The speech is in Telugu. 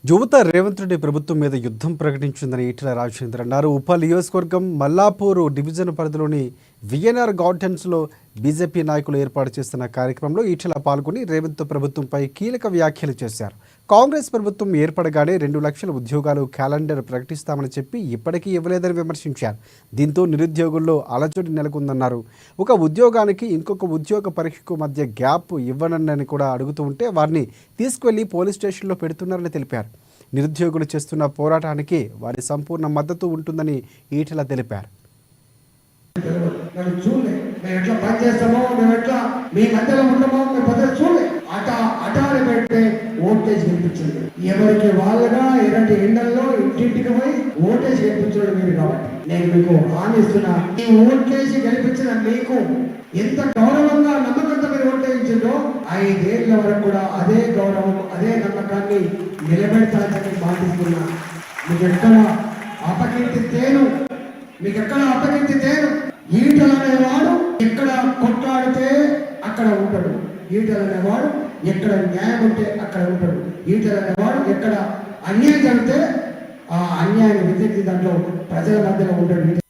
యువత రేవంత్ రెడ్డి ప్రభుత్వం మీద యుద్ధం ప్రకటించిందని ఈటెల రాజేందర్ అన్నారు. ఉప నియోజకవర్గం మల్లాపూర్ డివిజన్ పరిధిలోని విఎన్ఆర్ గార్డెన్స్లో బీజేపీ నాయకులు ఏర్పాటు చేస్తున్న కార్యక్రమంలో ఈటెల పాల్గొని రేవంత్ ప్రభుత్వంపై కీలక వ్యాఖ్యలు చేశారు. కాంగ్రెస్ ప్రభుత్వం ఏర్పడగానే 2 లక్షల ఉద్యోగాలు క్యాలెండర్ ప్రకటిస్తామని చెప్పి ఇప్పటికీ ఇవ్వలేదని విమర్శించారు. దీంతో నిరుద్యోగుల్లో అలజడి నెలకొందన్నారు. ఒక ఉద్యోగానికి ఇంకొక ఉద్యోగ పరీక్షకు మధ్య గ్యాప్ ఇవ్వనని కూడా అడుగుతూ ఉంటే వారిని తీసుకువెళ్లి పోలీస్ స్టేషన్లో పెడుతున్నారని తెలిపారు. నిరుద్యోగులు చేస్తున్న పోరాటానికి వారి సంపూర్ణ మద్దతు ఉంటుందని ఈటెల తెలిపారు. ఎట్లా పని చేస్తామో మేము ఎట్లా మీ మధ్యలో ఉంటామో మేము పద్ధతి చూడలే అటాలు పెడితే ఓటేజ్ గెలిపించండి. ఎవరికి వాళ్ళగా ఎలాంటి ఎండల్లో ఇంటింటికి పోయి ఓటేజ్ గెలిపించడం మీరు కాబట్టి నేను మీకు హామీ ఇస్తున్నా. ఈ ఓటేజ్ గెలిపించిన మీకు ఎంత గౌరవంగా నమ్మకంతో మీరు ఓటేయించిందో 5 ఏళ్ల వరకు కూడా అదే గౌరవం అదే నమ్మకాన్ని నిలబెడతానని మాటిస్తున్నా. మీకు ఎక్కడ అపకీర్తి తేను ఈటల అనేవాడు ఎక్కడ కొట్లాడితే అక్కడ ఉంటాడు. ఈటల అనేవాడు ఎక్కడ న్యాయం ఉంటే అక్కడ ఉంటాడు. ఈటల అనేవాడు ఎక్కడ అన్యాయం జరిగితే ఆ అన్యాయాన్ని వ్యతిరేకించే దాంట్లో ప్రజల మధ్యలో ఉంటాడు.